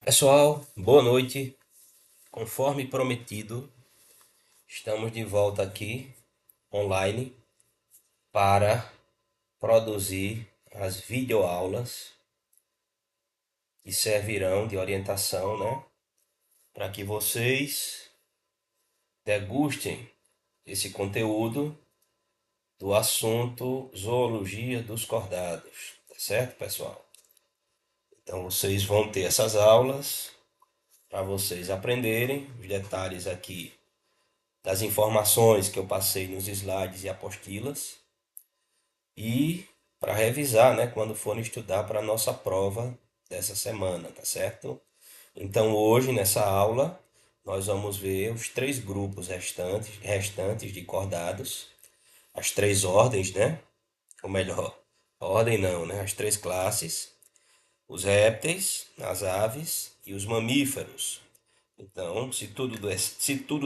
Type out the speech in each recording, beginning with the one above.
Pessoal, boa noite. Conforme prometido, estamos de volta aqui online para produzir as videoaulas que servirão de orientação, né? Para que vocês degustem esse conteúdo do assunto Zoologia dos Cordados, tá certo, pessoal? Então vocês vão ter essas aulas para vocês aprenderem os detalhes aqui das informações que eu passei nos slides e apostilas e para revisar, né, quando forem estudar para a nossa prova dessa semana, tá certo? Então hoje nessa aula nós vamos ver os três grupos restantes de cordados, as três ordens, né? Ou melhor, ordem não, né? As três classes, os répteis, as aves e os mamíferos. Então, se tudo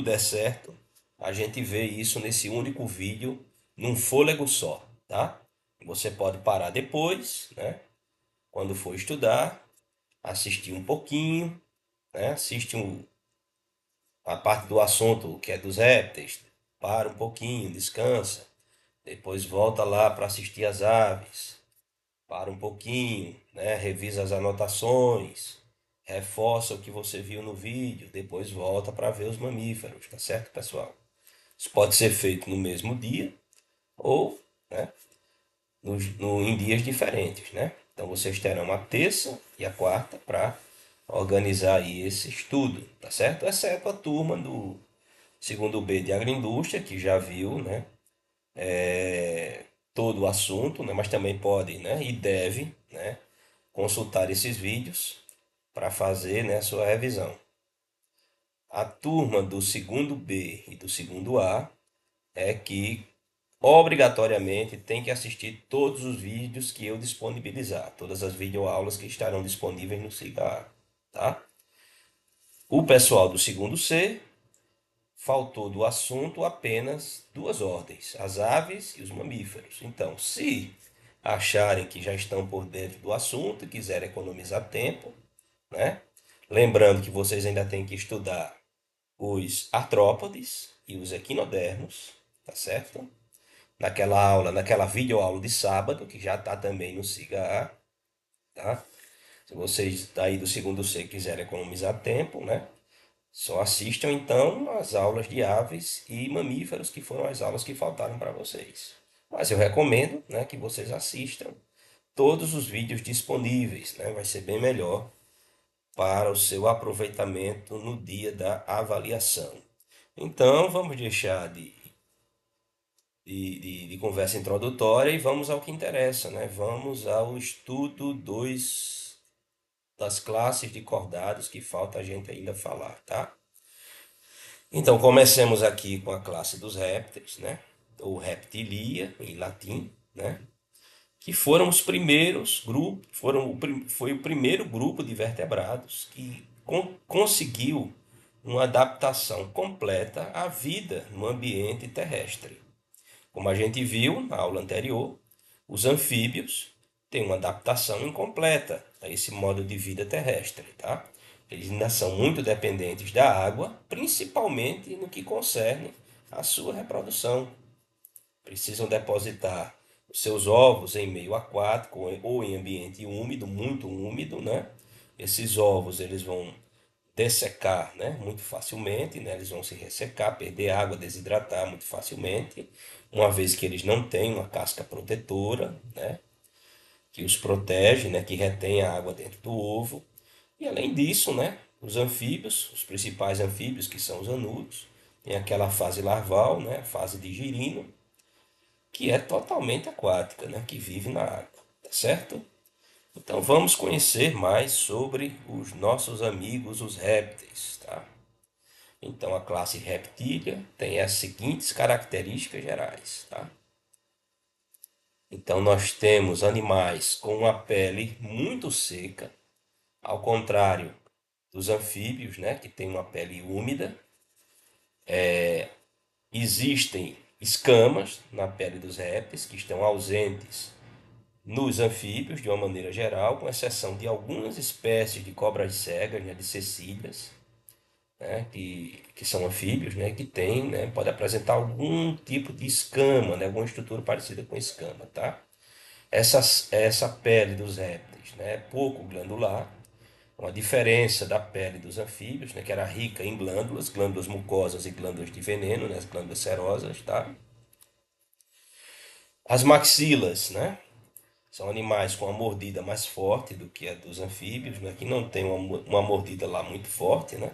der certo, a gente vê isso nesse único vídeo, num fôlego só, tá? Você pode parar depois, né? Quando for estudar, assistir um pouquinho, né? A parte do assunto que é dos répteis, para um pouquinho, descansa, depois volta lá para assistir as aves, para um pouquinho, né? Revisa as anotações, reforça o que você viu no vídeo, depois volta para ver os mamíferos, tá certo, pessoal? Isso pode ser feito no mesmo dia ou, né, em dias diferentes, né? Então vocês terão a terça e a quarta para organizar aí esse estudo, tá certo? Exceto a turma do segundo B de agroindústria, que já viu, né, todo o assunto, né, mas também pode, né, e deve, né, consultar esses vídeos para fazer, né, a sua revisão. A turma do segundo B e do segundo A é que obrigatoriamente tem que assistir todos os vídeos que eu disponibilizar, todas as videoaulas que estarão disponíveis no SIGA, tá? O pessoal do segundo C faltou do assunto apenas duas ordens, as aves e os mamíferos. Então, se acharem que já estão por dentro do assunto e quiserem economizar tempo, né? Lembrando que vocês ainda têm que estudar os artrópodes e os equinodermos, tá certo? Naquela videoaula de sábado, que já está também no SIGA, tá? Se vocês aí do segundo C quiserem economizar tempo, né? Só assistam então as aulas de aves e mamíferos, que foram as aulas que faltaram para vocês. Mas eu recomendo, né, que vocês assistam todos os vídeos disponíveis, né? Vai ser bem melhor para o seu aproveitamento no dia da avaliação. Então, vamos deixar de conversa introdutória e vamos ao que interessa, né? Vamos ao estudo das classes de cordados que falta a gente ainda falar, tá? Então, comecemos aqui com a classe dos répteis, né? Ou reptilia, em latim, né? Que foram os primeiros grupos, foi o primeiro grupo de vertebrados que conseguiu uma adaptação completa à vida no ambiente terrestre. Como a gente viu na aula anterior, os anfíbios têm uma adaptação incompleta a esse modo de vida terrestre, tá? Eles ainda são muito dependentes da água, principalmente no que concerne à sua reprodução. Precisam depositar os seus ovos em meio aquático ou em ambiente úmido, muito úmido, né? Esses ovos eles vão dessecar, né, muito facilmente, né? Eles vão se ressecar, perder água, desidratar muito facilmente, uma vez que eles não têm uma casca protetora, né, que os protege, né, que retém a água dentro do ovo. E além disso, né, os anfíbios, os principais anfíbios, que são os anuros, tem aquela fase larval, né, fase de girino, que é totalmente aquática, né, que vive na água, tá certo? Então vamos conhecer mais sobre os nossos amigos, os répteis, tá? Então a classe reptília tem as seguintes características gerais, tá? Então nós temos animais com uma pele muito seca, ao contrário dos anfíbios, né, que tem uma pele úmida. Existem escamas na pele dos répteis que estão ausentes nos anfíbios, de uma maneira geral, com exceção de algumas espécies de cobras cegas, né, de cecílias, né, que são anfíbios, né, que tem, né, pode apresentar algum tipo de escama, né, alguma estrutura parecida com escama, tá? Essa pele dos répteis, né, é pouco glandular, uma diferença da pele dos anfíbios, né, que era rica em glândulas, glândulas mucosas e glândulas de veneno, né, as glândulas serosas, tá? As maxilas, né, são animais com a mordida mais forte do que a dos anfíbios, né, que não tem uma mordida lá muito forte, né?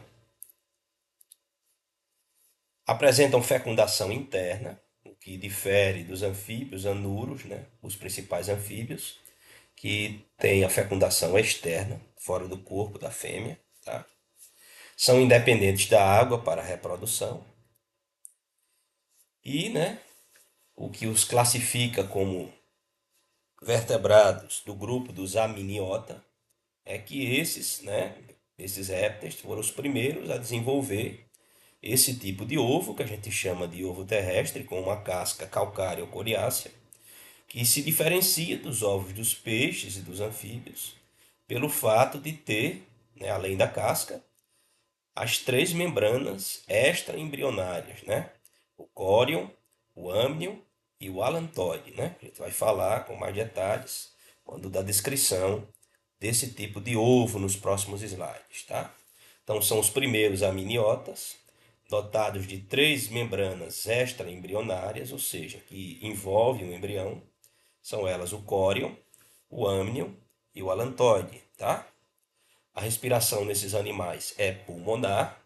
Apresentam fecundação interna, o que difere dos anfíbios anuros, né, os principais anfíbios, que têm a fecundação externa, fora do corpo da fêmea, tá? São independentes da água para a reprodução e, né, o que os classifica como vertebrados do grupo dos amniota é que esses, né, esses répteis foram os primeiros a desenvolver esse tipo de ovo, que a gente chama de ovo terrestre, com uma casca calcária ou coriácea, que se diferencia dos ovos dos peixes e dos anfíbios pelo fato de ter, né, além da casca, as três membranas extraembrionárias, né? O córion, o âmnion e o alantoide, né? A gente vai falar com mais detalhes quando da descrição desse tipo de ovo nos próximos slides, tá? Então são os primeiros aminiotas, dotados de três membranas extraembrionárias, ou seja, que envolvem o embrião. São elas o córion, o âmnion e o alantoide, tá? A respiração nesses animais é pulmonar.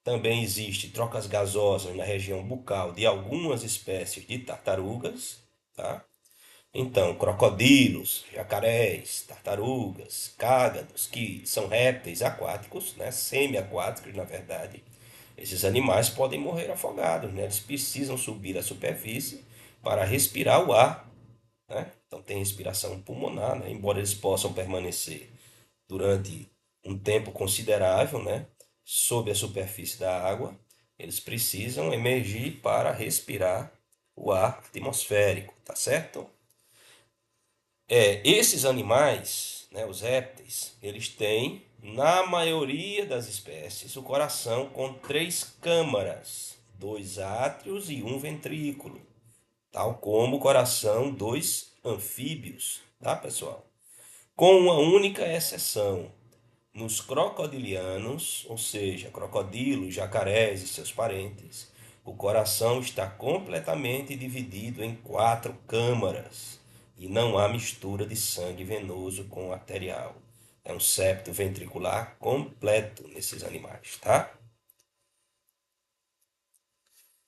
Também existe trocas gasosas na região bucal de algumas espécies de tartarugas, tá? Então, crocodilos, jacarés, tartarugas, cágados, que são répteis aquáticos, né? Semi-aquáticos, na verdade. Esses animais podem morrer afogados, né? Eles precisam subir à superfície para respirar o ar, né? Então tem respiração pulmonar, né? Embora eles possam permanecer durante um tempo considerável, né, sob a superfície da água, eles precisam emergir para respirar o ar atmosférico, tá certo? Esses animais, né, os répteis, eles têm, na maioria das espécies, o coração com três câmaras, dois átrios e um ventrículo, tal como o coração dos anfíbios, tá, pessoal? Com uma única exceção, nos crocodilianos, ou seja, crocodilos, jacarés e seus parentes, o coração está completamente dividido em quatro câmaras e não há mistura de sangue venoso com arterial. É um septo ventricular completo nesses animais, tá?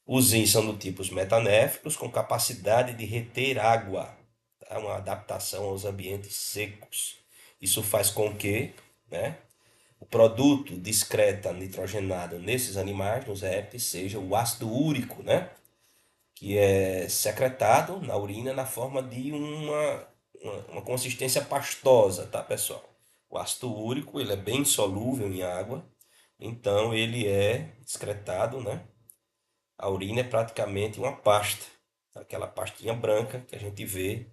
Os rins são do tipo metanéficos com capacidade de reter água, tá? Uma adaptação aos ambientes secos. Isso faz com que, né, o produto de excreta nitrogenado nesses animais, nos répteis, seja o ácido úrico, né? Que é secretado na urina na forma de uma consistência pastosa, tá, pessoal? O ácido úrico ele é bem solúvel em água, então ele é excretado, né? A urina é praticamente uma pasta, aquela pastinha branca que a gente vê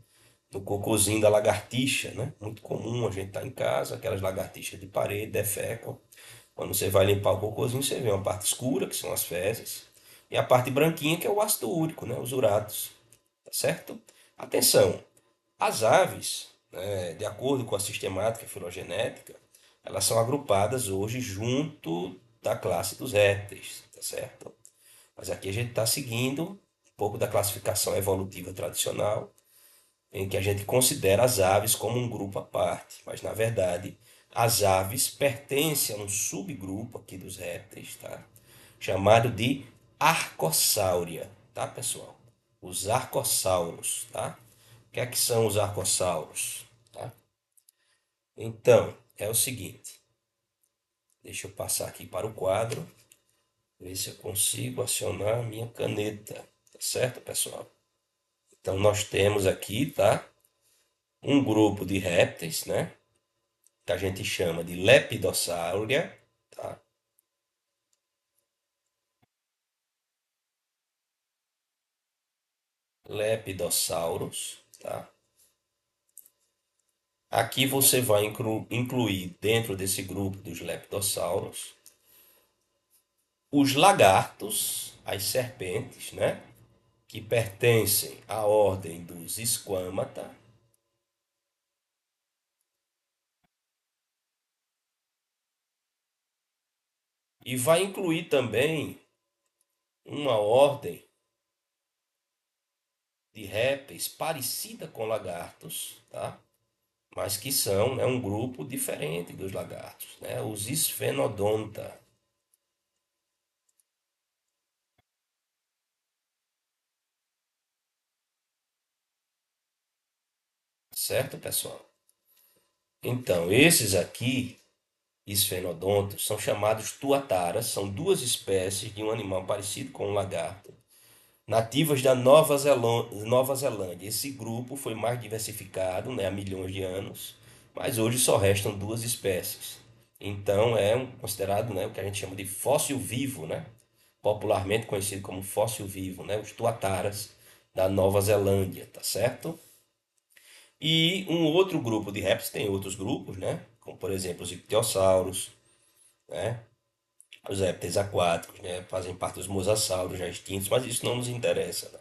no cocôzinho da lagartixa, né? Muito comum a gente estar em casa, aquelas lagartixas de parede defecam. Quando você vai limpar o cocôzinho, você vê uma parte escura, que são as fezes, e a parte branquinha, que é o ácido úrico, né? Os uratos, tá certo? Atenção, as aves, né, de acordo com a sistemática filogenética, elas são agrupadas hoje junto da classe dos répteis, tá certo? Mas aqui a gente está seguindo um pouco da classificação evolutiva tradicional, em que a gente considera as aves como um grupo à parte, mas na verdade as aves pertencem a um subgrupo aqui dos répteis, tá? Chamado de Arcosáurea, tá, pessoal? Os arcossauros, tá? O que é que são os arcossauros, tá? Então, é o seguinte, deixa eu passar aqui para o quadro, ver se eu consigo acionar a minha caneta, tá certo, pessoal? Então, nós temos aqui, tá? Um grupo de répteis, né? Que a gente chama de Lepidosauria, tá? Lepidossauros, tá? Aqui você vai incluir dentro desse grupo dos leptossauros os lagartos, as serpentes, né? Que pertencem à ordem dos esquamata, e vai incluir também uma ordem de répteis parecida com lagartos, tá? Mas que são, né, um grupo diferente dos lagartos, né? Os esfenodonta, certo, pessoal? Então, esses aqui, esfenodontos, são chamados tuataras, são duas espécies de um animal parecido com um lagarto, nativas da Nova Zelândia. Esse grupo foi mais diversificado, né, há milhões de anos, mas hoje só restam duas espécies. Então é considerado, né, o que a gente chama de fóssil vivo, né, popularmente conhecido como fóssil vivo, né, os tuataras da Nova Zelândia, tá certo? E um outro grupo de répteis, tem outros grupos, né, como por exemplo os ictiossauros, né, os répteis aquáticos, né, fazem parte dos mosassauros já extintos, mas isso não nos interessa, né?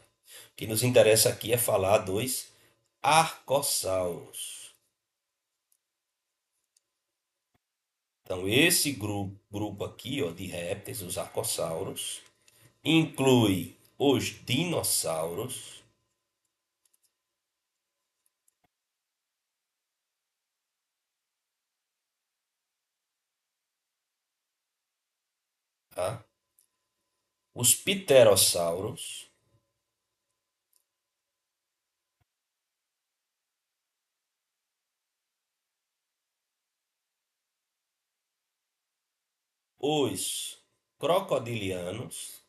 O que nos interessa aqui é falar dos arcossauros. Então, esse grupo aqui, ó, de répteis, os arcossauros, inclui os dinossauros, tá? Os pterossauros, os crocodilianos,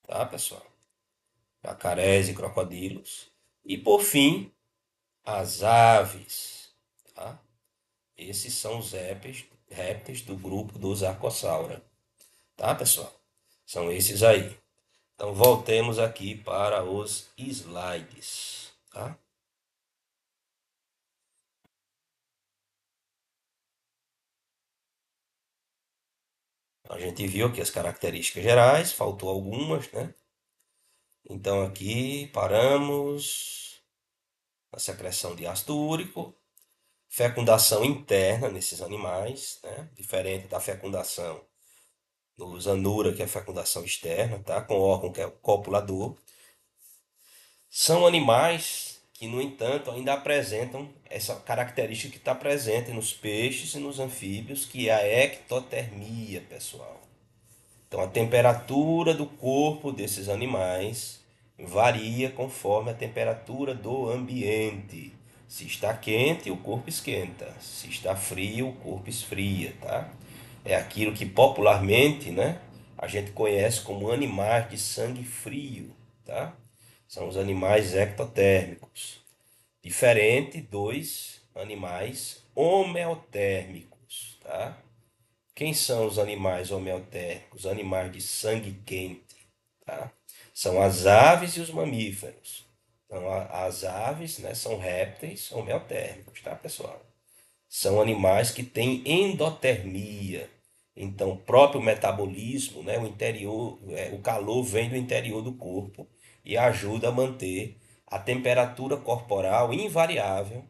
tá, pessoal? Jacarés e crocodilos. E por fim, as aves, tá? Esses são os répteis do grupo dos arcossaura, tá, pessoal? São esses aí. Então voltemos aqui para os slides, tá? A gente viu aqui as características gerais, faltou algumas, né? Então aqui paramos na secreção de ácido úrico, fecundação interna nesses animais, né? Diferente da fecundação dos anura, que é a fecundação externa, tá? Com órgão que é o copulador. São animais que, no entanto, ainda apresentam essa característica que está presente nos peixes e nos anfíbios, que é a ectotermia, pessoal. Então, a temperatura do corpo desses animais varia conforme a temperatura do ambiente. Se está quente, o corpo esquenta. Se está frio, o corpo esfria, tá? É aquilo que popularmente, né, a gente conhece como animais de sangue frio, tá? São os animais ectotérmicos. Diferente dos animais homeotérmicos, tá? Quem são os animais homeotérmicos? Animais de sangue quente, tá? São as aves e os mamíferos. Então, as aves, né, são répteis homeotérmicos, tá, pessoal? São animais que têm endotermia. Então, o próprio metabolismo, né, o interior, o calor vem do interior do corpo e ajuda a manter a temperatura corporal invariável,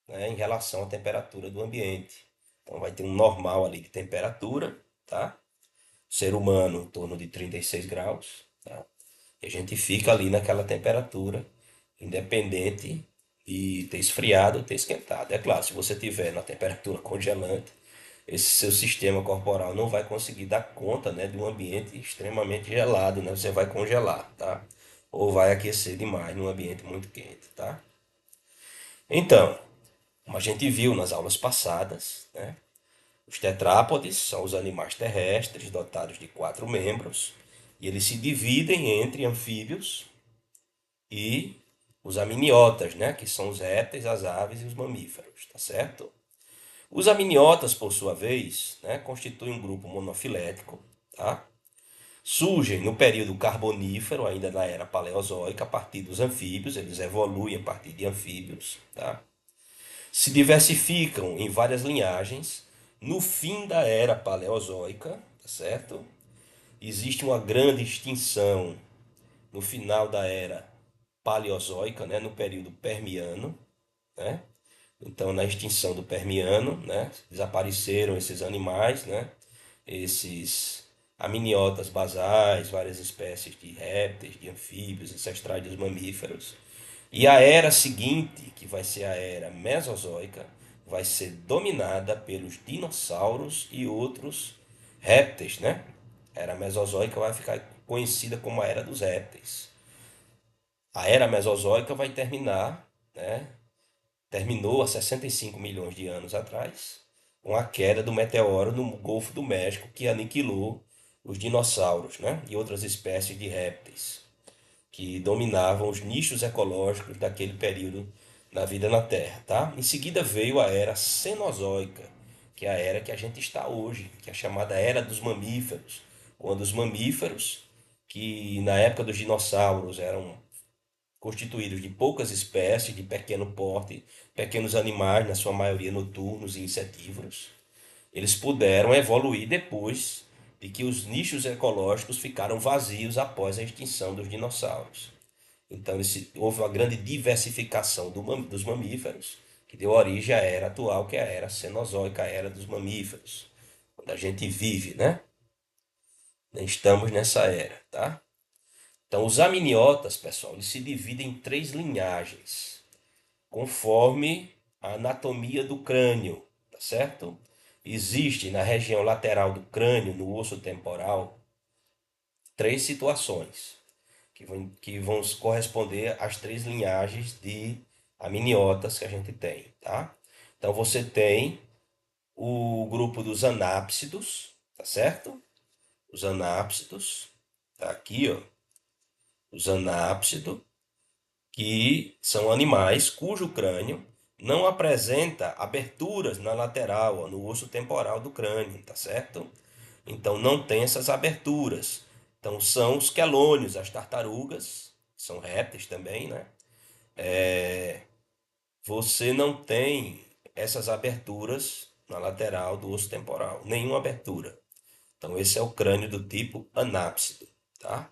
né, em relação à temperatura do ambiente. Então, vai ter um normal ali de temperatura, tá? Ser humano em torno de 36 graus, tá? E a gente fica ali naquela temperatura, independente de ter esfriado ou ter esquentado. É claro, se você tiver na temperatura congelante, esse seu sistema corporal não vai conseguir dar conta, né, de um ambiente extremamente gelado, né? Você vai congelar, tá? Ou vai aquecer demais num ambiente muito quente, tá? Então, como a gente viu nas aulas passadas, né, os tetrápodes são os animais terrestres dotados de quatro membros e eles se dividem entre anfíbios e os amniotas, né, que são os répteis, as aves e os mamíferos, tá certo? Os amniotas, por sua vez, né, constituem um grupo monofilético, tá? Surgem no período carbonífero, ainda na era paleozoica, a partir dos anfíbios, eles evoluem a partir de anfíbios, tá? Se diversificam em várias linhagens. No fim da era paleozoica, tá certo? Existe uma grande extinção no final da era paleozoica, né, no período permiano, né? Então, na extinção do Permiano, né, desapareceram esses animais, né, esses amniotas basais, várias espécies de répteis, de anfíbios, ancestrais dos mamíferos. E a era seguinte, que vai ser a era Mesozoica, vai ser dominada pelos dinossauros e outros répteis, né? A era Mesozoica vai ficar conhecida como a era dos répteis. A era Mesozoica vai terminar, né, terminou há 65 milhões de anos atrás, com a queda do meteoro no Golfo do México, que aniquilou os dinossauros, né, e outras espécies de répteis que dominavam os nichos ecológicos daquele período na vida na Terra. Tá? Em seguida veio a era Cenozoica, que é a era que a gente está hoje, que é a chamada Era dos Mamíferos, quando os mamíferos, que na época dos dinossauros eram constituídos de poucas espécies de pequeno porte, pequenos animais, na sua maioria noturnos e insetívoros. Eles puderam evoluir depois de que os nichos ecológicos ficaram vazios após a extinção dos dinossauros. Então houve uma grande diversificação dos mamíferos, que deu origem à era atual, que é a era Cenozoica, a era dos mamíferos, onde a gente vive, né? Estamos nessa era, tá? Então, os amniotas, pessoal, eles se dividem em três linhagens, conforme a anatomia do crânio, tá certo? Existe na região lateral do crânio, no osso temporal, três situações que vão corresponder às três linhagens de amniotas que a gente tem, tá? Então, você tem o grupo dos anápsidos, tá certo? Os anápsidos, tá aqui, ó. Os anápsidos, que são animais cujo crânio não apresenta aberturas na lateral, no osso temporal do crânio, tá certo? Então não tem essas aberturas. Então são os quelônios, as tartarugas, que são répteis também, né? Você não tem essas aberturas na lateral do osso temporal, nenhuma abertura. Então esse é o crânio do tipo anápsido, tá?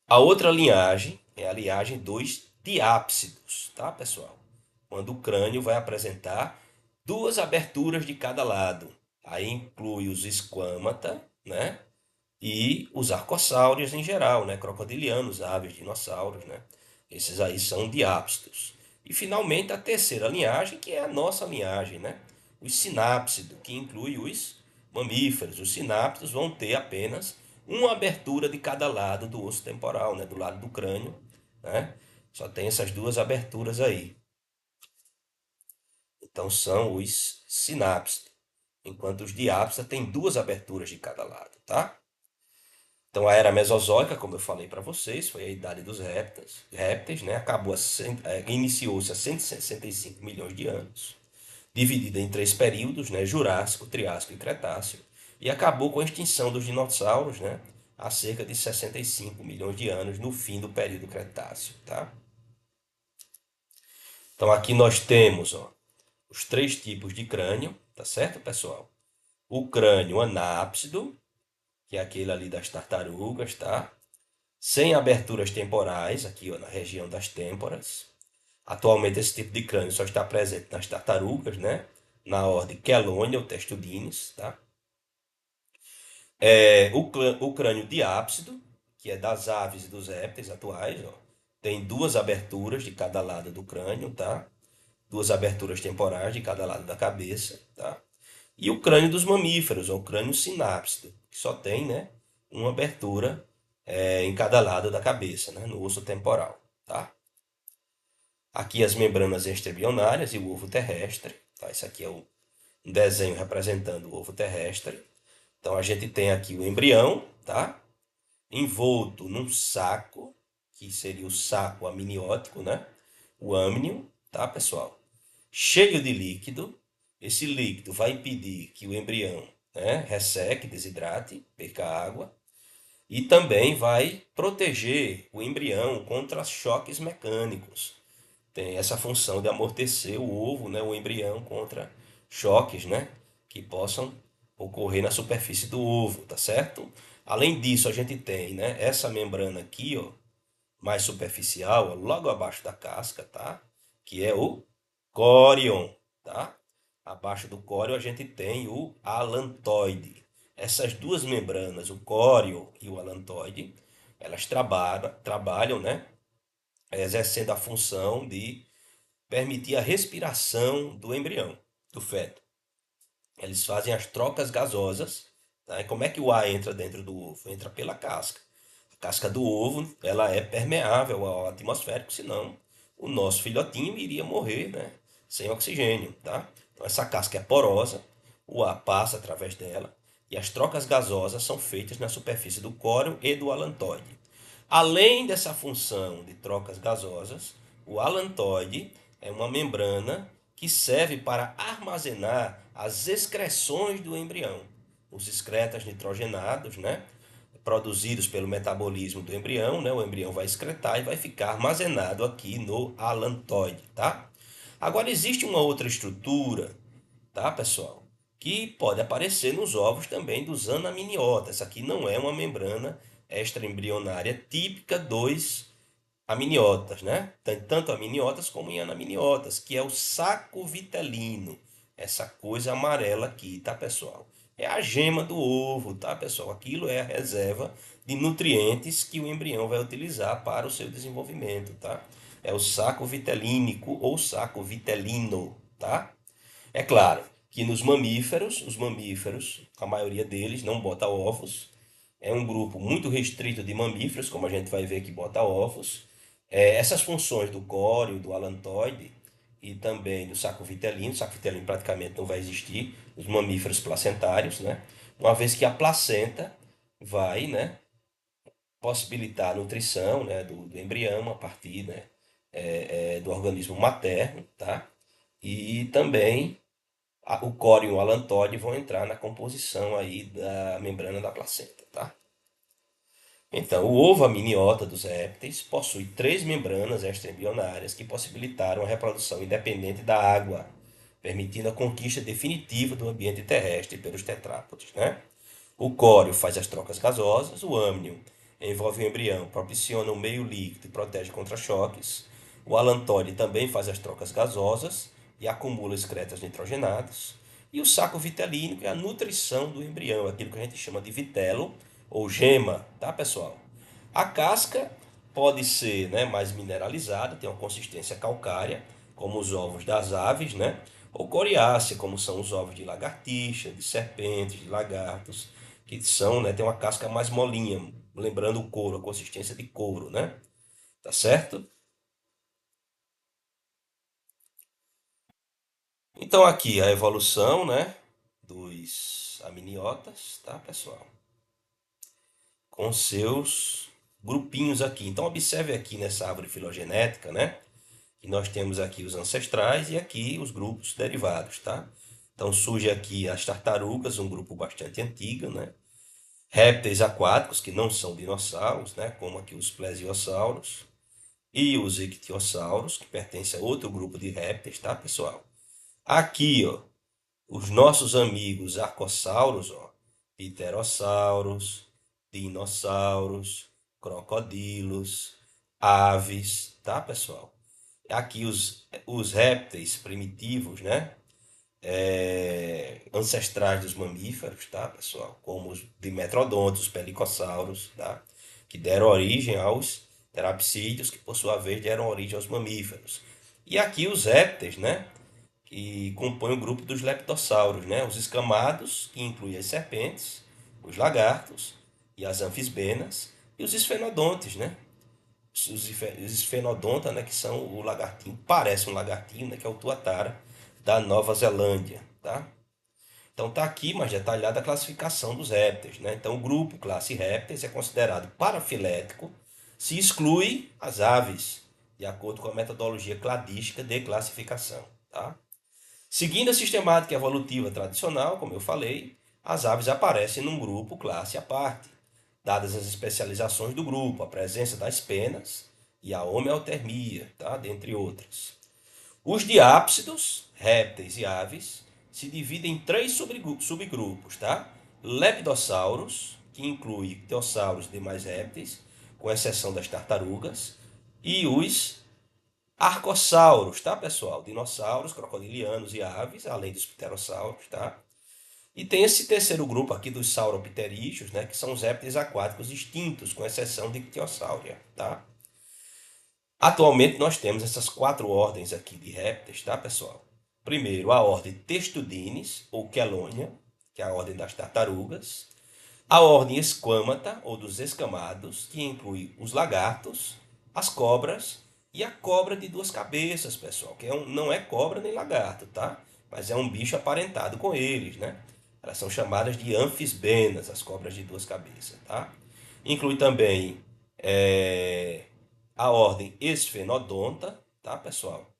A outra linhagem é a linhagem dos diápsidos, tá, pessoal? Quando o crânio vai apresentar duas aberturas de cada lado. Aí inclui os esquamata, né? E os arcossáurios em geral, né? Crocodilianos, aves, dinossauros, né? Esses aí são diápsidos. E finalmente a terceira linhagem, que é a nossa linhagem, né? Os sinápsidos, que inclui os mamíferos. Os sinápsidos vão ter apenas uma abertura de cada lado do osso temporal, né? Do lado do crânio, né? Só tem essas duas aberturas aí. Então são os sinápsidos. Enquanto os diápsidos têm duas aberturas de cada lado, tá? Então, a era Mesozoica, como eu falei para vocês, foi a idade dos répteis, né? Iniciou-se há 165 milhões de anos, dividida em três períodos, né? Jurássico, Triássico e Cretáceo, e acabou com a extinção dos dinossauros, né? Há cerca de 65 milhões de anos, no fim do período Cretáceo, tá? Então, aqui nós temos, ó, os três tipos de crânio, tá certo, pessoal? O crânio anápsido, que é aquele ali das tartarugas, tá? Sem aberturas temporais, aqui ó, na região das têmporas. Atualmente esse tipo de crânio só está presente nas tartarugas, né? Na ordem Chelonia ou Testudines, tá? O crânio diápsido, que é das aves e dos répteis atuais, ó, tem duas aberturas de cada lado do crânio, tá? Duas aberturas temporais de cada lado da cabeça, tá? E o crânio dos mamíferos, ou o crânio sinápsido, que só tem, né, uma abertura em cada lado da cabeça, né, no osso temporal, tá? Aqui as membranas extraembrionárias e o ovo terrestre, tá? Isso aqui é um desenho representando o ovo terrestre. Então a gente tem aqui o embrião, tá? Envolto num saco, que seria o saco amniótico, né? O âmnio, tá, pessoal? Cheio de líquido. Esse líquido vai impedir que o embrião, né, resseque, desidrate, perca água. E também vai proteger o embrião contra choques mecânicos. Tem essa função de amortecer o ovo, né, o embrião contra choques, né, que possam ocorrer na superfície do ovo, tá certo? Além disso, a gente tem, né, essa membrana aqui, ó, mais superficial, ó, logo abaixo da casca, tá? Que é o córion, tá? Abaixo do córion a gente tem o alantoide. Essas duas membranas, o córion e o alantoide, elas trabalham, né, exercendo a função de permitir a respiração do embrião, do feto. Eles fazem as trocas gasosas. Tá? E como é que o ar entra dentro do ovo? Entra pela casca. A casca do ovo ela é permeável ao atmosférico, senão o nosso filhotinho iria morrer, né? Sem oxigênio. Tá? Então essa casca é porosa, o ar passa através dela e as trocas gasosas são feitas na superfície do córeo e do alantoide. Além dessa função de trocas gasosas, o alantoide é uma membrana que serve para armazenar as excreções do embrião, os excretas nitrogenados, né? Produzidos pelo metabolismo do embrião, né? O embrião vai excretar e vai ficar armazenado aqui no alantoide, tá? Agora existe uma outra estrutura, tá, pessoal? Que pode aparecer nos ovos também dos anaminiotas. Essa aqui não é uma membrana extraembrionária típica dos aminiotas, né? Tem tanto aminiotas como em anaminiotas, que é o saco vitelino. Essa coisa amarela aqui, tá, pessoal? É a gema do ovo, tá, pessoal? Aquilo é a reserva de nutrientes que o embrião vai utilizar para o seu desenvolvimento, tá? É o saco vitelínico ou saco vitelino, tá? É claro que nos mamíferos, os mamíferos, a maioria deles não bota ovos. É um grupo muito restrito de mamíferos, como a gente vai ver que bota ovos. Essas funções do córeo, do alantoide e também do o saco vitelino praticamente não vai existir, os mamíferos placentários, né? Uma vez que a placenta vai, né, possibilitar a nutrição, né, do embrião a partir, né, do organismo materno, tá? E também o córeo e o alantóide vão entrar na composição aí da membrana da placenta, tá? Então, o ovo amniota dos répteis possui três membranas extraembrionárias que possibilitaram a reprodução independente da água, permitindo a conquista definitiva do ambiente terrestre pelos tetrápodes, né? O córeo faz as trocas gasosas, o âmnio envolve o embrião, proporciona um meio líquido e protege contra choques. O alantóide também faz as trocas gasosas e acumula excretas nitrogenados. E o saco vitelínico é a nutrição do embrião, aquilo que a gente chama de vitelo ou gema, tá, pessoal? A casca pode ser, né, mais mineralizada, tem uma consistência calcária, como os ovos das aves, né? Ou coriácea, como são os ovos de lagartixa, de serpentes, de lagartos, que são, né, tem uma casca mais molinha, lembrando o couro, a consistência de couro, né? Tá certo? Então aqui a evolução, né, dos amniotas, tá, pessoal? Com seus grupinhos aqui. Então observe aqui nessa árvore filogenética, né? Que nós temos aqui os ancestrais e aqui os grupos derivados, tá? Então surge aqui as tartarugas, um grupo bastante antigo, né? Répteis aquáticos que não são dinossauros, né? Como aqui os plesiosauros e os ictiossauros, que pertencem a outro grupo de répteis, tá, pessoal? Aqui, ó, os nossos amigos arcossauros, ó, pterossauros, dinossauros, crocodilos, aves, tá, pessoal? Aqui os répteis primitivos, né? Ancestrais dos mamíferos, tá, pessoal? Como os dimetrodontos, os pelicossauros, tá? Que deram origem aos terapsídeos, que por sua vez deram origem aos mamíferos. E aqui os répteis, né? Que compõem o grupo dos leptossauros, né? Os escamados, que incluem as serpentes, os lagartos e as anfisbenas, e os esfenodontes, né? Os esfenodonta, né, que são o lagartinho, parece um lagartinho, né, que é o tuatara da Nova Zelândia, tá? Então tá aqui mais detalhada a classificação dos répteis, né? Então o grupo classe répteis é considerado parafilético, se exclui as aves, de acordo com a metodologia cladística de classificação, tá? Seguindo a sistemática evolutiva tradicional, como eu falei, as aves aparecem num grupo classe à parte. dadas as especializações do grupo, a presença das penas e a homeotermia, tá? Dentre outras. Os diápsidos, répteis e aves, se dividem em três subgrupos, tá? Lepidosauros, que inclui pterossauros e demais répteis, com exceção das tartarugas, e os arcossauros, tá, pessoal? Dinossauros, crocodilianos e aves, além dos pterossauros, tá? E tem esse terceiro grupo aqui dos sauropterídeos, né, que são os répteis aquáticos extintos, com exceção de Ictiosaura, tá? Atualmente nós temos essas quatro ordens aqui de répteis, tá, pessoal? Primeiro, a ordem Testudines, ou Chelonia, que é a ordem das tartarugas. A ordem Esquamata, ou dos escamados, que inclui os lagartos, as cobras e a cobra de duas cabeças, pessoal, que não é cobra nem lagarto, tá? Mas é um bicho aparentado com eles, né? Elas são chamadas de anfisbenas, as cobras de duas cabeças, tá? Inclui também a ordem Esfenodonta, tá, pessoal?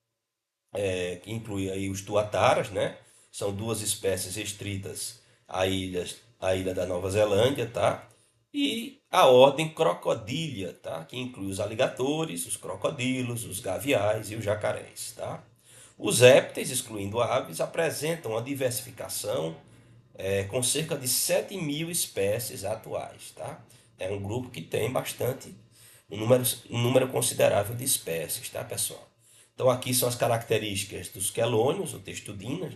Que inclui aí os tuataras, né? São duas espécies restritas à ilha da Nova Zelândia, tá? E a ordem Crocodilia, tá? Que inclui os aligatores, os crocodilos, os gaviais e os jacarés, tá? Os répteis, excluindo aves, apresentam uma diversificação com cerca de 7.000 espécies atuais, tá? É um grupo que tem bastante, um número considerável de espécies, tá, pessoal? Então aqui são as características dos quelônios, ou textudines,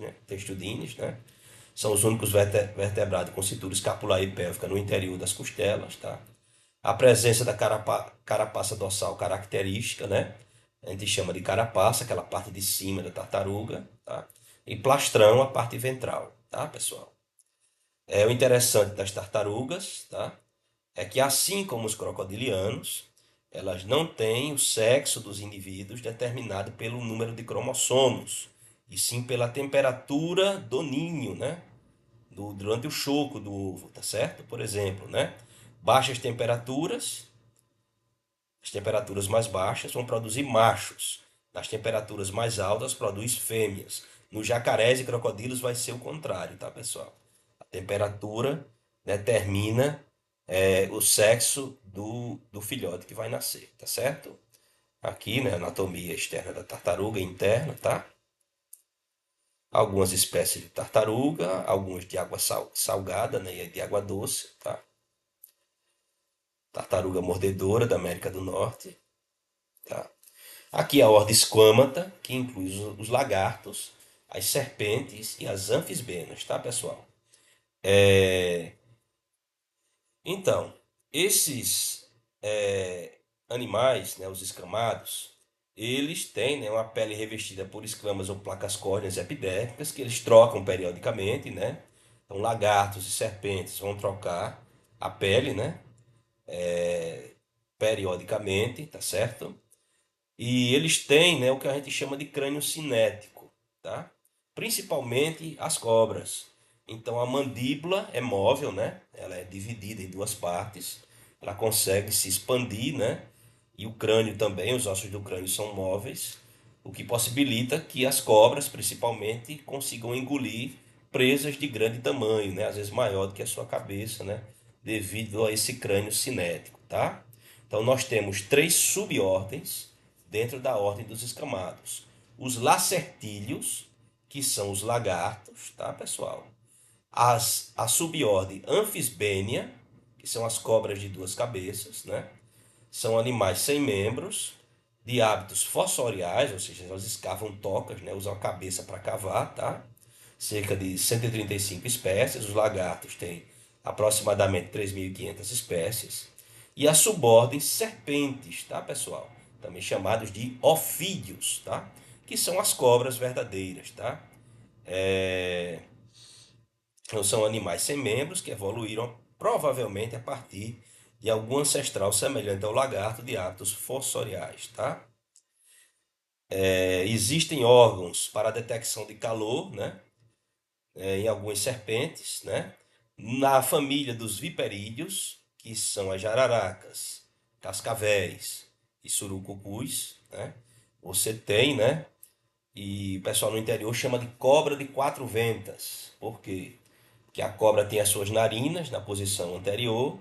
né? São os únicos vertebrados com cintura escapular e pélvica no interior das costelas, tá? A presença da carapaça dorsal característica, né? A gente chama de carapaça, aquela parte de cima da tartaruga, tá? E plastrão, a parte ventral, tá, pessoal? O interessante das tartarugas, tá? É que assim como os crocodilianos, elas não têm o sexo dos indivíduos determinado pelo número de cromossomos, e sim pela temperatura do ninho, né? Durante o choco do ovo, tá certo? Por exemplo, né? Baixas temperaturas, as temperaturas mais baixas vão produzir machos. Nas temperaturas mais altas, produz fêmeas. Nos jacarés e crocodilos vai ser o contrário, tá, pessoal? A temperatura determina o sexo do filhote que vai nascer, tá certo? Aqui, né, anatomia externa da tartaruga interna, tá? Algumas espécies de tartaruga, algumas de água salgada, né, e de água doce, tá? Tartaruga mordedora da América do Norte, tá? Aqui a ordem esquamata, que inclui os lagartos, as serpentes e as anfisbenas, tá, pessoal? Então, esses animais, né, os escamados, eles têm, né, uma pele revestida por escamas ou placas córneas epidérmicas que eles trocam periodicamente, né? Então, lagartos e serpentes vão trocar a pele, né, periodicamente, tá certo? E eles têm, né, o que a gente chama de crânio cinético, tá? Principalmente as cobras. Então a mandíbula é móvel, né? Ela é dividida em duas partes. Ela consegue se expandir, né? E o crânio também, os ossos do crânio são móveis, o que possibilita que as cobras, principalmente, consigam engolir presas de grande tamanho, né? Às vezes maior do que a sua cabeça, né? Devido a esse crânio cinético, tá? Então nós temos três subordens dentro da ordem dos escamados. Os lacertílios, que são os lagartos, tá, pessoal? A subordem Anfisbenia, que são as cobras de duas cabeças, né? São animais sem membros, de hábitos fossoriais, ou seja, elas escavam tocas, né? Usam a cabeça para cavar, tá? Cerca de 135 espécies. Os lagartos têm aproximadamente 3.500 espécies. E a subordem serpentes, tá, pessoal? Também chamados de ofídeos, tá? Que são as cobras verdadeiras, tá? Então, são animais sem membros que evoluíram provavelmente a partir de algum ancestral semelhante ao lagarto de hábitos fossoriais, tá? Existem órgãos para a detecção de calor, né? Em algumas serpentes, né? Na família dos viperídeos, que são as jararacas, cascavéis e surucucus, né? Você tem, né? E o pessoal no interior chama de cobra de quatro ventas. Por quê? Porque a cobra tem as suas narinas na posição anterior,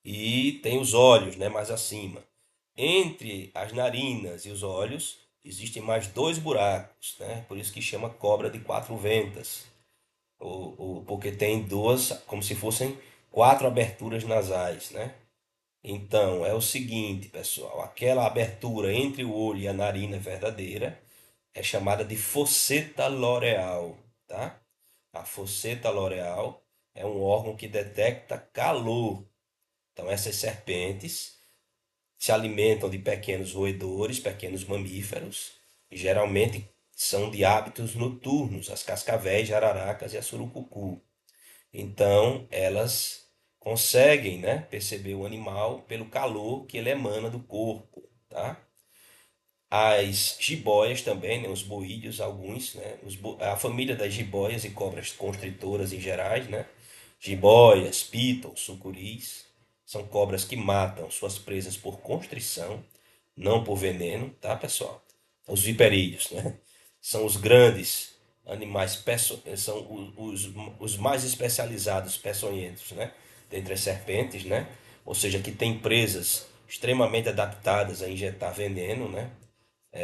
e tem os olhos, né, mais acima. Entre as narinas e os olhos existem mais dois buracos, né? Por isso que chama cobra de quatro ventas, porque tem duas, como se fossem quatro aberturas nasais, né? Então, é o seguinte, pessoal, aquela abertura entre o olho e a narina verdadeira é chamada de fosseta loreal, tá? A fosseta loreal é um órgão que detecta calor. Então, essas serpentes se alimentam de pequenos roedores, pequenos mamíferos, e geralmente são de hábitos noturnos, as cascavéis, jararacas e a surucucu. Então, elas conseguem, né, perceber o animal pelo calor que ele emana do corpo, tá? As jiboias também, né, os boídeos, alguns, né, a família das jiboias e cobras constritoras em gerais, né? Jiboias, pitons, sucuris, são cobras que matam suas presas por constrição, não por veneno, tá, pessoal? Os viperídeos, né? São os grandes animais, são os mais especializados peçonhentos, né? Dentre as serpentes, né? Ou seja, que têm presas extremamente adaptadas a injetar veneno, né?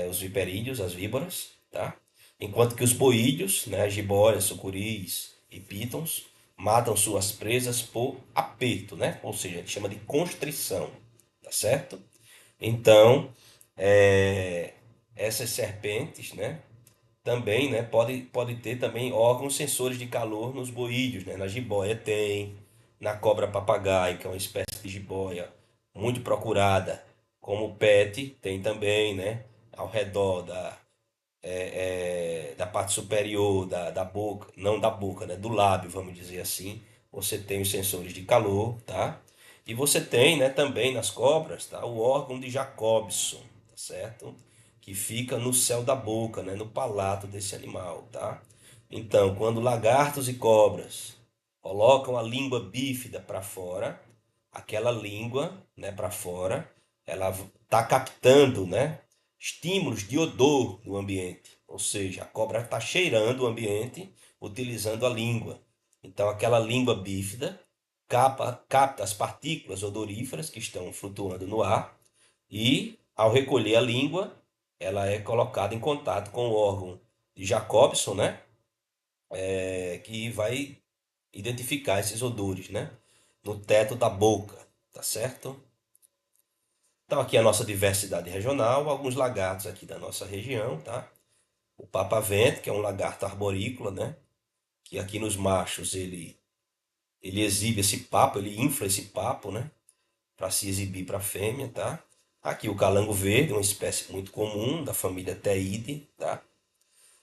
Os viperídeos, as víboras, tá? Enquanto que os boídeos, né, as jiboias, sucuris e pitons, matam suas presas por aperto, né? Ou seja, a gente chama de constrição, tá certo? Então, é, essas serpentes, né, também, né, pode ter também órgãos sensores de calor nos boídeos, né? Na jiboia tem, na cobra papagaio, que é uma espécie de jiboia muito procurada, como pet, tem também, né? Ao redor da parte superior da boca, não da boca, né? Do lábio, vamos dizer assim, você tem os sensores de calor, tá? E você tem, né, também nas cobras, tá? O órgão de Jacobson, tá certo? Que fica no céu da boca, né? No palato desse animal, tá? Então, quando lagartos e cobras colocam a língua bífida para fora, aquela língua, né, para fora, ela está captando, né, estímulos de odor no ambiente. Ou seja, a cobra está cheirando o ambiente utilizando a língua. Então, aquela língua bífida capta as partículas odoríferas que estão flutuando no ar e, ao recolher a língua, ela é colocada em contato com o órgão de Jacobson, né? Que vai identificar esses odores, né? No teto da boca, tá certo? Então, aqui é a nossa diversidade regional, alguns lagartos aqui da nossa região, tá? O papa-vento, que é um lagarto arborícola, né? Que aqui nos machos ele exibe esse papo, ele infla esse papo, né? Para se exibir para a fêmea, tá? Aqui o calango verde, uma espécie muito comum da família Teiide, tá?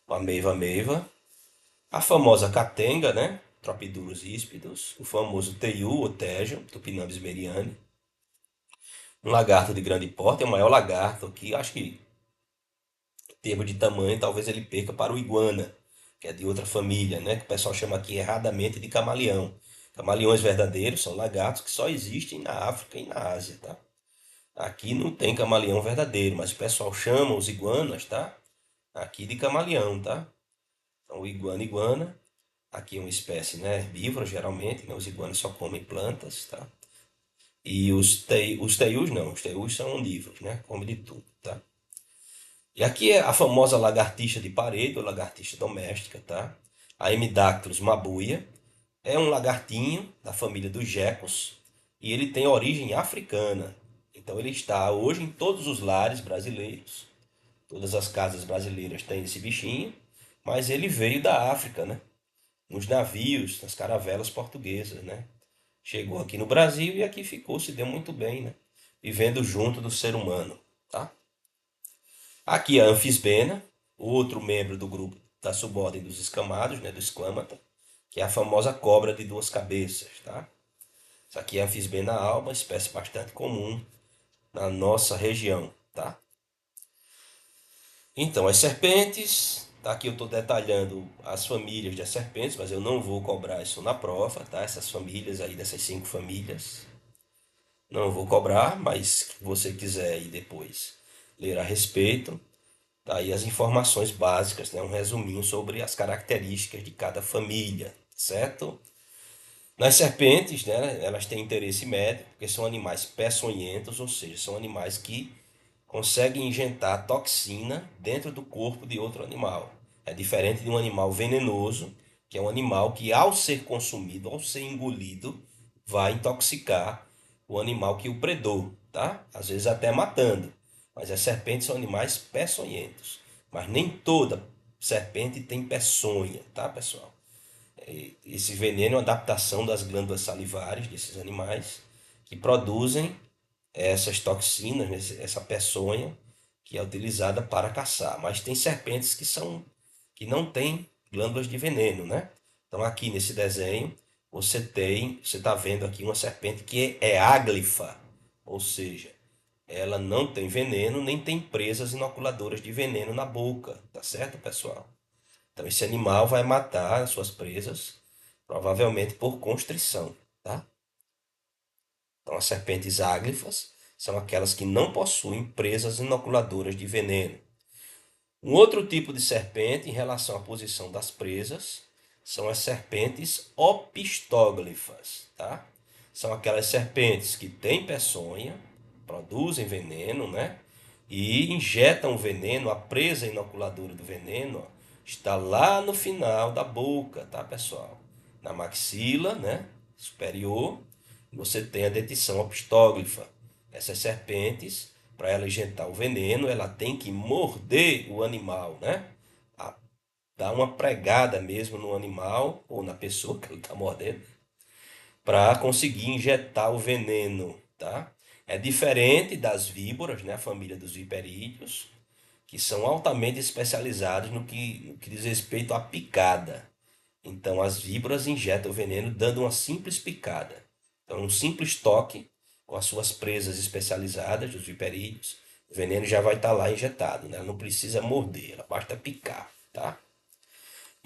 Uma meiva-meiva. A famosa catenga, né? Tropidurus híspidos. O famoso teiu ou tejo, Tupinambis meriani. Um lagarto de grande porte, é o maior lagarto aqui, acho que em termos de tamanho, talvez ele perca para o iguana, que é de outra família, né? Que o pessoal chama aqui erradamente de camaleão. Camaleões verdadeiros são lagartos que só existem na África e na Ásia, tá? Aqui não tem camaleão verdadeiro, mas o pessoal chama os iguanas, tá? Aqui de camaleão, tá? Então, o iguana. Aqui é uma espécie, né, herbívora, geralmente, né? Os iguanas só comem plantas, tá? E os teius não, os teius são onívoros, né? Comem de tudo, tá? E aqui é a famosa lagartixa de parede, ou lagartixa doméstica, tá? A Hemidactylus mabuia. É um lagartinho da família dos gecos e ele tem origem africana. Então ele está hoje em todos os lares brasileiros. Todas as casas brasileiras têm esse bichinho, mas ele veio da África, né? Nos navios, nas caravelas portuguesas, né? Chegou aqui no Brasil e aqui ficou, se deu muito bem, né? Vivendo junto do ser humano, tá? Aqui a anfisbena, outro membro do grupo da subordem dos escamados, né, do escamata, que é a famosa cobra de duas cabeças, tá? Isso aqui é a anfisbena alba, espécie bastante comum na nossa região, tá? Então, as serpentes, tá? Aqui eu estou detalhando as famílias das serpentes, mas eu não vou cobrar isso na prova, tá? Essas famílias aí, dessas cinco famílias, não vou cobrar, mas se você quiser aí depois ler a respeito, tá aí as informações básicas, né? Um resuminho sobre as características de cada família, certo? Nas serpentes, né, elas têm interesse médico, porque são animais peçonhentos, ou seja, são animais que conseguem injetar toxina dentro do corpo de outro animal. É diferente de um animal venenoso, que é um animal que, ao ser consumido, ao ser engolido, vai intoxicar o animal que o predou, tá? Às vezes até matando. Mas as serpentes são animais peçonhentos. Mas nem toda serpente tem peçonha, tá, pessoal? Esse veneno é uma adaptação das glândulas salivares desses animais que produzem essas toxinas, essa peçonha que é utilizada para caçar. Mas tem serpentes que não têm glândulas de veneno, né? Então aqui nesse desenho você está vendo aqui uma serpente que é áglifa, ou seja, ela não tem veneno nem tem presas inoculadoras de veneno na boca, tá certo, pessoal? Então esse animal vai matar as suas presas, provavelmente por constrição, tá? Então as serpentes áglifas são aquelas que não possuem presas inoculadoras de veneno. Um outro tipo de serpente em relação à posição das presas são as serpentes opistóglifas, tá? São aquelas serpentes que têm peçonha, produzem veneno, né? E injetam o veneno, a presa inoculadora do veneno, ó, está lá no final da boca, tá, pessoal? Na maxila, né? Superior, você tem a dentição opistóglifa. Essas serpentes, para ela injetar o veneno, ela tem que morder o animal, né? Dar uma pregada mesmo no animal ou na pessoa que ele está mordendo para conseguir injetar o veneno, tá? É diferente das víboras, né? A família dos viperídeos, que são altamente especializados no que diz respeito à picada. Então, as víboras injetam o veneno dando uma simples picada. Então, um simples toque com as suas presas especializadas, os viperídeos, o veneno já vai estar lá injetado, né? Ela não precisa morder, ela basta picar, tá?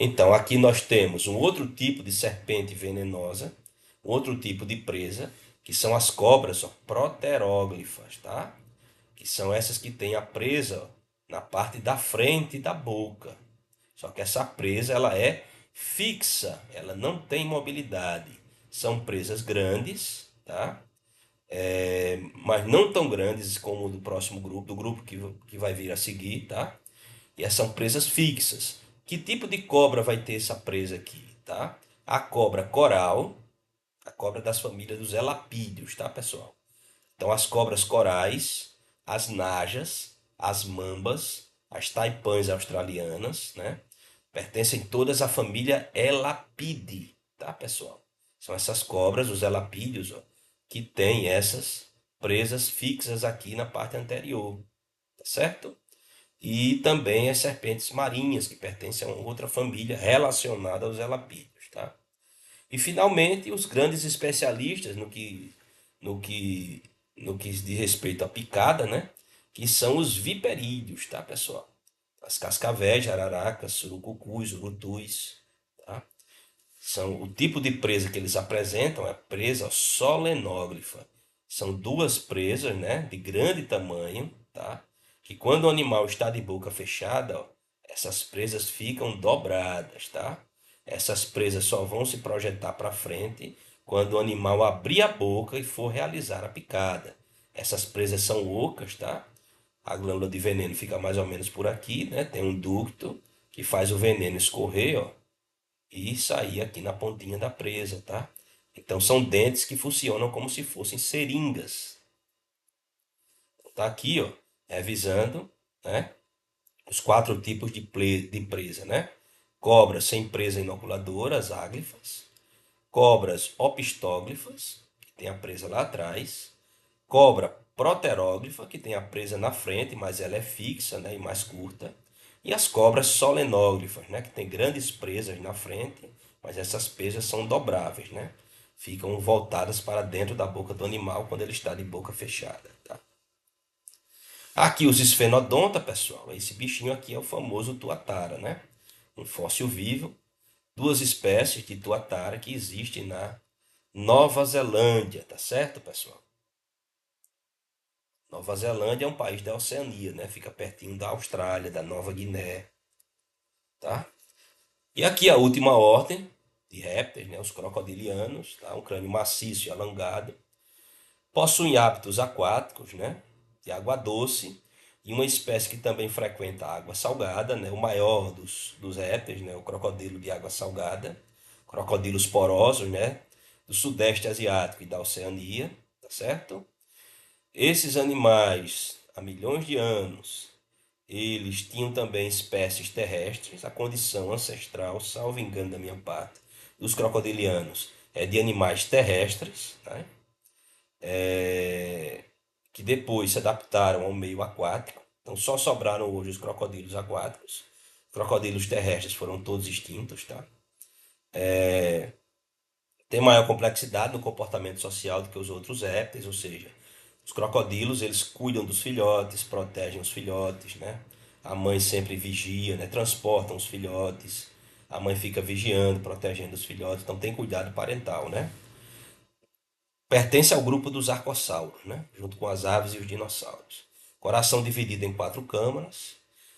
Então, aqui nós temos um outro tipo de serpente venenosa, um outro tipo de presa, que são as cobras, ó, proteróglifas, tá? Que são essas que têm a presa, ó, na parte da frente da boca. Só que essa presa ela é fixa, ela não tem mobilidade. São presas grandes, tá? Mas não tão grandes como o do próximo grupo, do grupo que vai vir a seguir, tá? E essas são presas fixas. Que tipo de cobra vai ter essa presa aqui, tá? A cobra coral, a cobra das famílias dos elapídeos, tá, pessoal? Então, as cobras corais, as najas, as mambas, as taipãs australianas, né? Pertencem todas à família Elapidae, tá, pessoal? São essas cobras, os elapídeos, ó, que têm essas presas fixas aqui na parte anterior, tá certo? E também as serpentes marinhas, que pertencem a outra família relacionada aos elapídeos, tá? E finalmente, os grandes especialistas no que, no que diz respeito à picada, né? Que são os viperídeos, tá, pessoal? As cascavéis, jararacas, surucucus, urutus, tá? São o tipo de presa que eles apresentam é presa solenóglifa. São duas presas, né, de grande tamanho, tá? Que quando o animal está de boca fechada, ó, essas presas ficam dobradas, tá? Essas presas só vão se projetar para frente quando o animal abrir a boca e for realizar a picada. Essas presas são ocas, tá? A glândula de veneno fica mais ou menos por aqui, né? Tem um ducto que faz o veneno escorrer, ó, e sair aqui na pontinha da presa, tá? Então são dentes que funcionam como se fossem seringas. Tá aqui, ó, revisando, né? Os quatro tipos de presa, né? Cobras sem presa inoculadora, as áglifas. Cobras opistóglifas, que tem a presa lá atrás. Cobra proteróglifa, que tem a presa na frente, mas ela é fixa, né, e mais curta. E as cobras solenóglifas, né, que tem grandes presas na frente, mas essas presas são dobráveis, né? Ficam voltadas para dentro da boca do animal quando ele está de boca fechada, tá? Aqui os esfenodonta, pessoal. Esse bichinho aqui é o famoso tuatara, né? Um fóssil vivo, duas espécies de tuatara que existem na Nova Zelândia, tá certo, pessoal? Nova Zelândia é um país da Oceania, né? Fica pertinho da Austrália, da Nova Guiné, tá? E aqui a última ordem de répteis, né? Os crocodilianos, tá? Um crânio maciço e alongado. Possuem hábitos aquáticos, né? De água doce. E uma espécie que também frequenta a água salgada, né? O maior dos répteis, né? O crocodilo de água salgada. Crocodilos porosos, né? Do sudeste asiático e da Oceania, tá certo? Esses animais, há milhões de anos, eles tinham também espécies terrestres. A condição ancestral, salvo engano da minha parte, dos crocodilianos é de animais terrestres, né? Que depois se adaptaram ao meio aquático. Então só sobraram hoje os crocodilos aquáticos. Os crocodilos terrestres foram todos extintos, tá? Tem maior complexidade no comportamento social do que os outros répteis, ou seja, os crocodilos eles cuidam dos filhotes, protegem os filhotes, né? A mãe sempre vigia, né? Transportam os filhotes. A mãe fica vigiando, protegendo os filhotes, então tem cuidado parental, né? Pertence ao grupo dos arcossauros, né? Junto com as aves e os dinossauros. Coração dividido em 4 câmaras.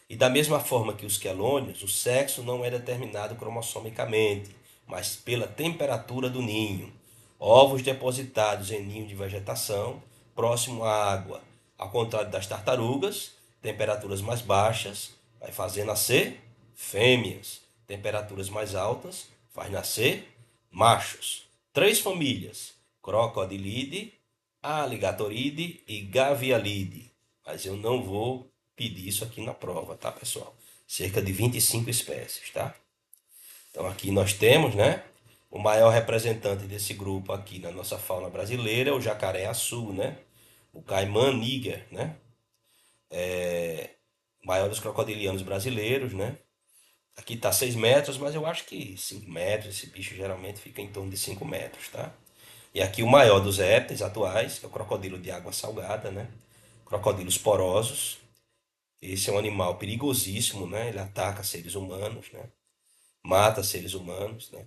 E da mesma forma que os quelônios, o sexo não é determinado cromossomicamente, mas pela temperatura do ninho. Ovos depositados em ninho de vegetação, próximo à água. Ao contrário das tartarugas, temperaturas mais baixas vai fazer nascer fêmeas. Temperaturas mais altas faz nascer machos. 3 famílias: Crocodilidae, Alligatoridae e Gavialidae. Mas eu não vou pedir isso aqui na prova, tá, pessoal? Cerca de 25 espécies, tá? Então aqui nós temos, né? O maior representante desse grupo aqui na nossa fauna brasileira é o jacaré-açu, né? O caimã níger, né? O maior dos crocodilianos brasileiros, né? Aqui tá 6 metros, mas eu acho que 5 metros, esse bicho geralmente fica em torno de 5 metros, tá? E aqui o maior dos répteis atuais, que é o crocodilo de água salgada, né? Crocodilos porosos. Esse é um animal perigosíssimo, né? Ele ataca seres humanos, né? Mata seres humanos, né?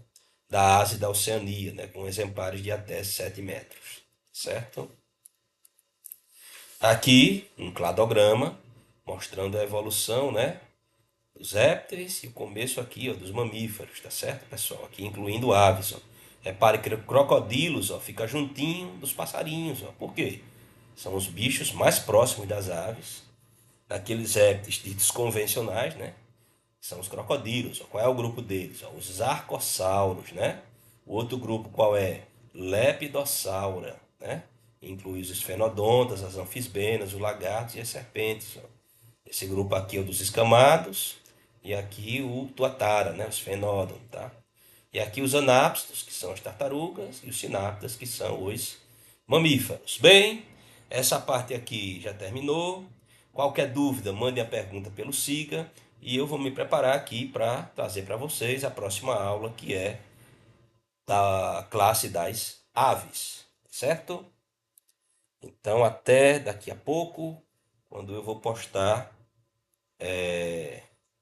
Da Ásia e da Oceania, né? Com exemplares de até 7 metros, certo? Aqui, um cladograma mostrando a evolução, né? Dos répteis e o começo aqui, ó, dos mamíferos, tá certo, pessoal? Aqui incluindo aves, ó. Repare que crocodilos, ó, fica juntinho dos passarinhos, ó. Por quê? São os bichos mais próximos das aves, daqueles répteis ditos convencionais, né? São os crocodilos. Ó. Qual é o grupo deles? Ó? Os arcossauros, né? O outro grupo qual é? Lepidossaura, né? Inclui os esfenodontas, as anfisbenas, os lagartos e as serpentes. Ó. Esse grupo aqui é o dos escamados e aqui o tuatara, né? Os fenódon, tá? E aqui os anápsidos, que são as tartarugas, e os sináptas, que são os mamíferos. Bem, essa parte aqui já terminou. Qualquer dúvida, mande a pergunta pelo Siga e eu vou me preparar aqui para trazer para vocês a próxima aula, que é da classe das aves, certo? Então, até daqui a pouco, quando eu vou postar